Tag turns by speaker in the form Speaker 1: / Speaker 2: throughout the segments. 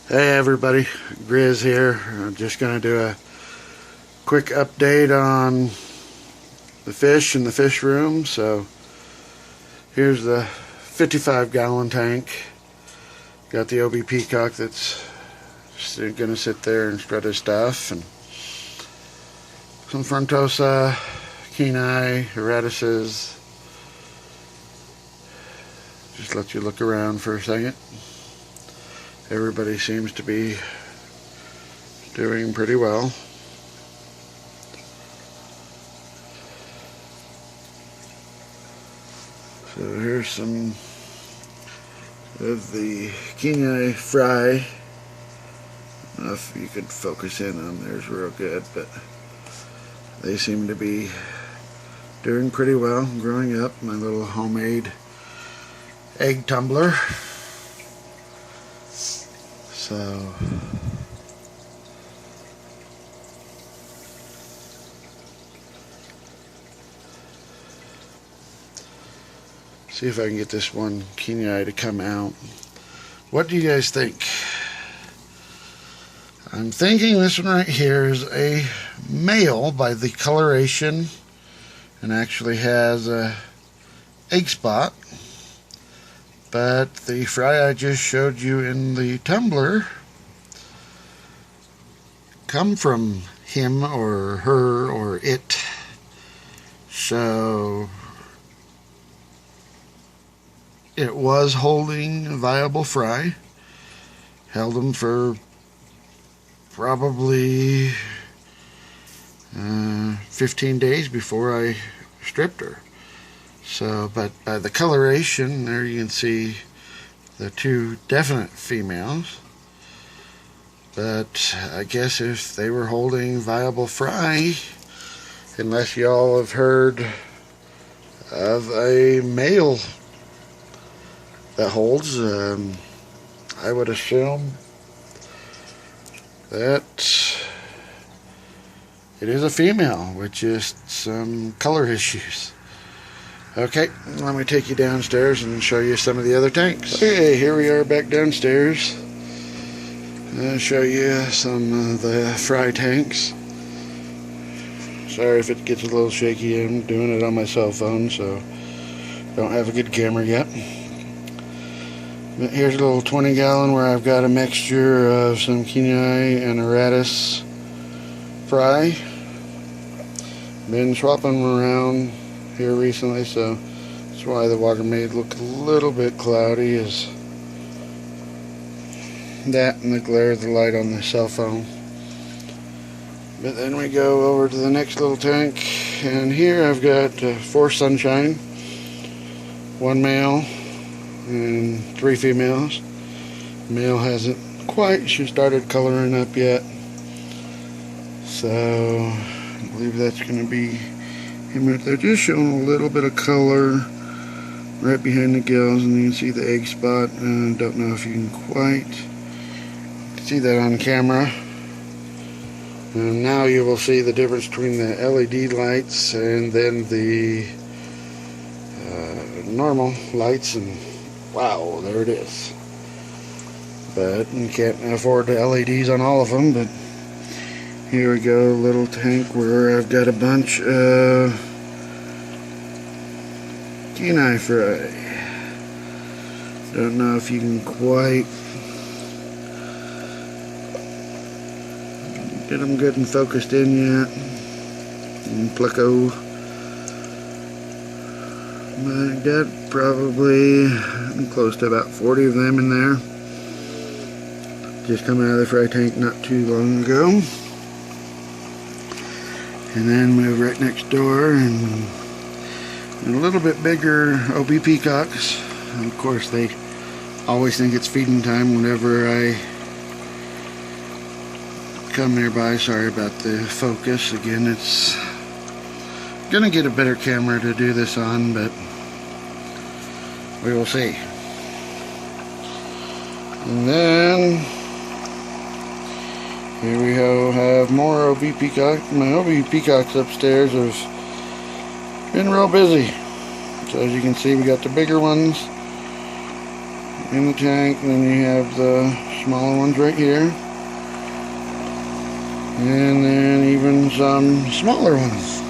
Speaker 1: Hey everybody, Grizz here. I'm just going to do a quick update on the fish in the fish room. So here's the 55-gallon tank. Got the OB Peacock that's going to sit there and spread his stuff, and some Frontosa, Kenai, Aretises. Just let you look around for a second. Everybody seems to be doing pretty well. So here's some of the Kenai fry. I don't know if you could focus in on theirs real good, but they seem to be doing pretty well, growing up. My little homemade egg tumbler. So see if I can get this one Kenai to come out. What do you guys think? I'm thinking this one right here is a male by the coloration, and actually has a egg spot. But the fry I just showed you in the tumbler come from him or her or it. So it was holding a viable fry. Held them for probably 15 days before I stripped her. So, but by the coloration, there you can see the two definite females. But I guess if they were holding viable fry, unless y'all have heard of a male that holds, I would assume that it is a female with just some color issues. Okay, let me take you downstairs and show you some of the other tanks. Okay, here we are back downstairs. I'll show you some of the fry tanks. Sorry if it gets a little shaky. I'm doing it on my cell phone, so don't have a good camera yet. But here's a little 20-gallon where I've got a mixture of some Kenai and Aratis fry. Been swapping them around here recently, so that's why the water may look a little bit cloudy, is that and the glare of the light on the cell phone. But then we go over to the next little tank, and here I've got 4 sunshine, 1 male and 3 females. Male hasn't quite started coloring up yet, so I believe that's going to be him right there, just showing a little bit of color right behind the gills, and you can see the egg spot. And I don't know if you can quite see that on camera. And now you will see the difference between the LED lights and then the normal lights, and wow, there it is. But you can't afford the LEDs on all of them. But here we go, a little tank where I've got a bunch of Kenai fry. Don't know if you can quite get them good and focused in yet. And Pleco. I got probably close to about 40 of them in there. Just coming out of the fry tank not too long ago. And then move right next door, and a little bit bigger OB Peacocks. And of course, they always think it's feeding time whenever I come nearby. Sorry about the focus. Again, it's gonna get a better camera to do this on, but we will see. And then here we have more OB Peacock. My OB Peacocks upstairs have been real busy. So as you can see, we got the bigger ones in the tank, and then you have the smaller ones right here. And then even some smaller ones.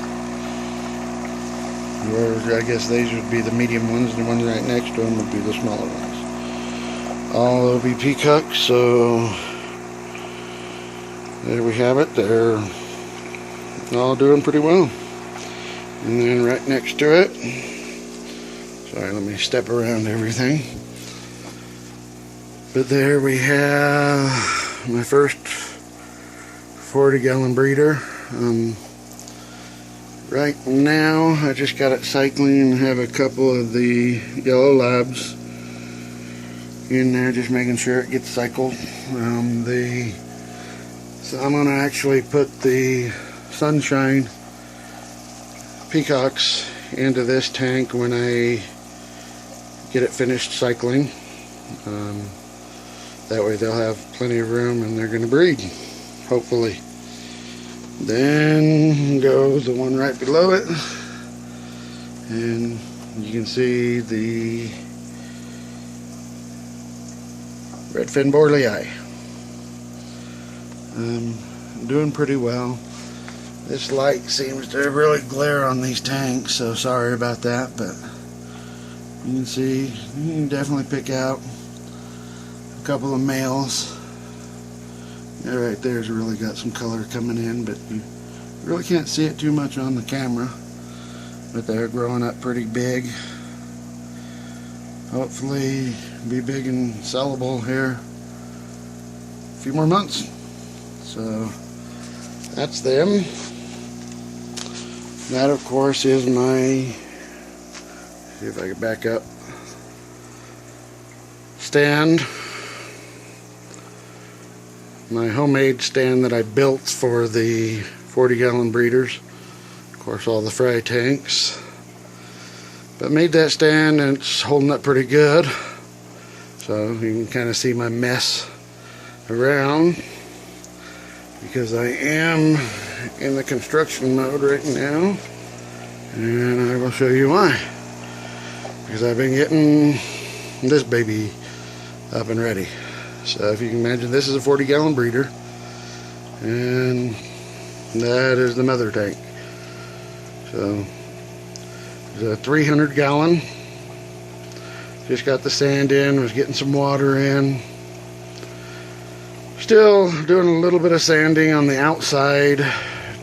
Speaker 1: Or I guess these would be the medium ones. The ones right next to them would be the smaller ones. All will be peacocks, so there we have it. They're all doing pretty well. And then right next to it, sorry, let me step around everything. But there we have my first 40-gallon breeder. Right now, I just got it cycling and have a couple of the yellow labs in there, just making sure it gets cycled. So I'm going to actually put the Sunshine peacocks into this tank when I get it finished cycling. That way they'll have plenty of room and they're going to breed, hopefully. Then goes the one right below it, and you can see the Redfin Borlii. Doing pretty well. This light seems to really glare on these tanks, so sorry about that, but you can see, you can definitely pick out a couple of males. Yeah, right there's really got some color coming in, but you really can't see it too much on the camera. But they're growing up pretty big. Hopefully be big and sellable here a few more months. So that's them. That of course is my, see if I can back up, stand. My homemade stand that I built for the 40-gallon breeders. Of course, all the fry tanks. But made that stand and it's holding up pretty good. So you can kind of see my mess around, because I am in the construction mode right now. And I will show you why. Because I've been getting this baby up and ready. So if you can imagine, this is a 40-gallon breeder, and that is the mother tank. So there's a 300-gallon. Just got the sand in, was getting some water in. Still doing a little bit of sanding on the outside,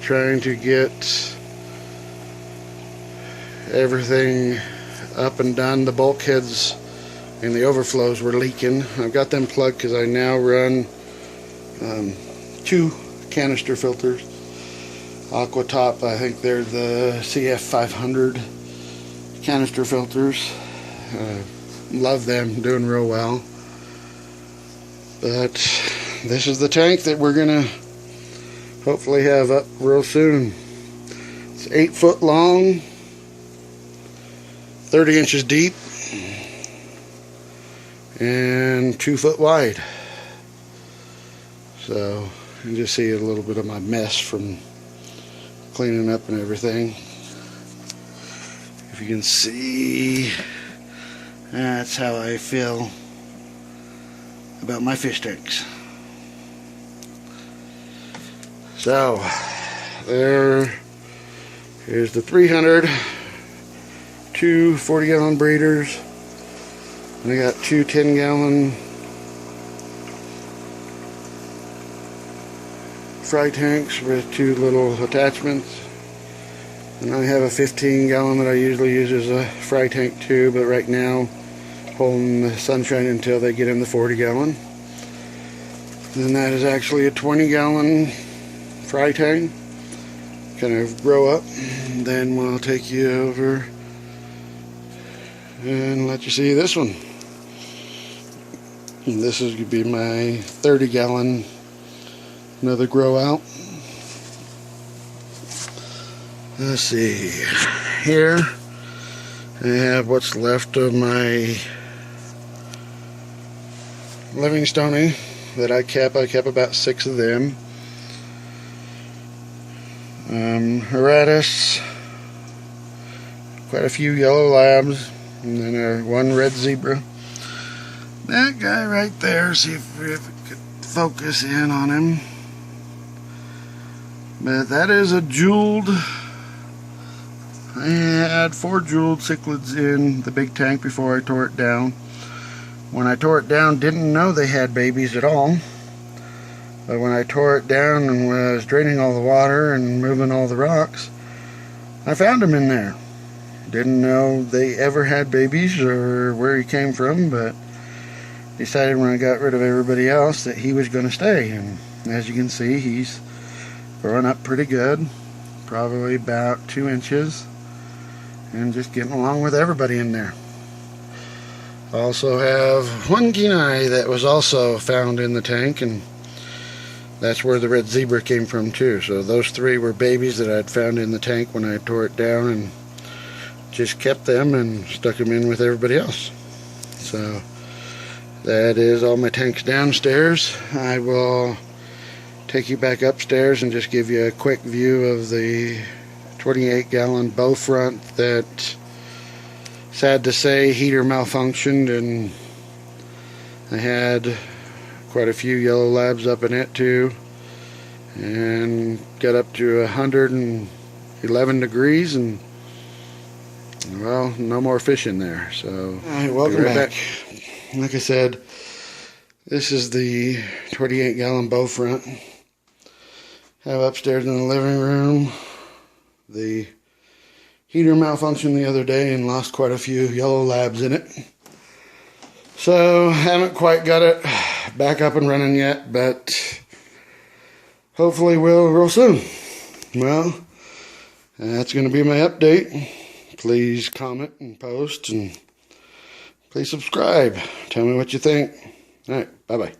Speaker 1: trying to get everything up and done. The bulkheads and the overflows were leaking. I've got them plugged because I now run 2 canister filters. Aquatop, I think they're the CF500 canister filters. Love them, doing real well. But this is the tank that we're gonna hopefully have up real soon. It's 8 foot long, 30 inches deep, and 2 foot wide. So you can just see a little bit of my mess from cleaning up and everything. If you can see, that's how I feel about my fish tanks. So there is the 300, 2 40-gallon breeders, and I got 2 10-gallon fry tanks with 2 little attachments. And I have a 15-gallon that I usually use as a fry tank too, but right now holding the Sunshine until they get in the 40-gallon. Then that is actually a 20-gallon fry tank. Kind of grow up. Then we'll take you over and let you see this one. And this is going to be my 30-gallon, another grow out. Let's see, here I have what's left of my Livingstone that I kept about 6 of them. Horatus, quite a few yellow labs, and then 1 red zebra. That guy right there, see if we could focus in on him. But that is a jeweled. I had 4 jeweled cichlids in the big tank before I tore it down. When I tore it down, didn't know they had babies at all. But when I tore it down and was draining all the water and moving all the rocks, I found him in there. Didn't know they ever had babies or where he came from, but decided when I got rid of everybody else that he was going to stay. And as you can see, he's growing up pretty good, probably about 2 inches, and just getting along with everybody in there. Also have one Kenai that was also found in the tank, and that's where the red zebra came from too. So those 3 were babies that I'd found in the tank when I tore it down, and just kept them and stuck them in with everybody else. So that is all my tanks downstairs. I will take you back upstairs and just give you a quick view of the 28-gallon bow front that, sad to say, heater malfunctioned, and I had quite a few yellow labs up in it too, and got up to 111 degrees, and well, no more fish in there. So alright, welcome back. Like I said, this is the 28-gallon bow front. Have upstairs in the living room. The heater malfunctioned the other day and lost quite a few yellow labs in it. So haven't quite got it back up and running yet, but hopefully will real soon. Well, that's going to be my update. Please comment and post, and please subscribe. Tell me what you think. All right, bye-bye.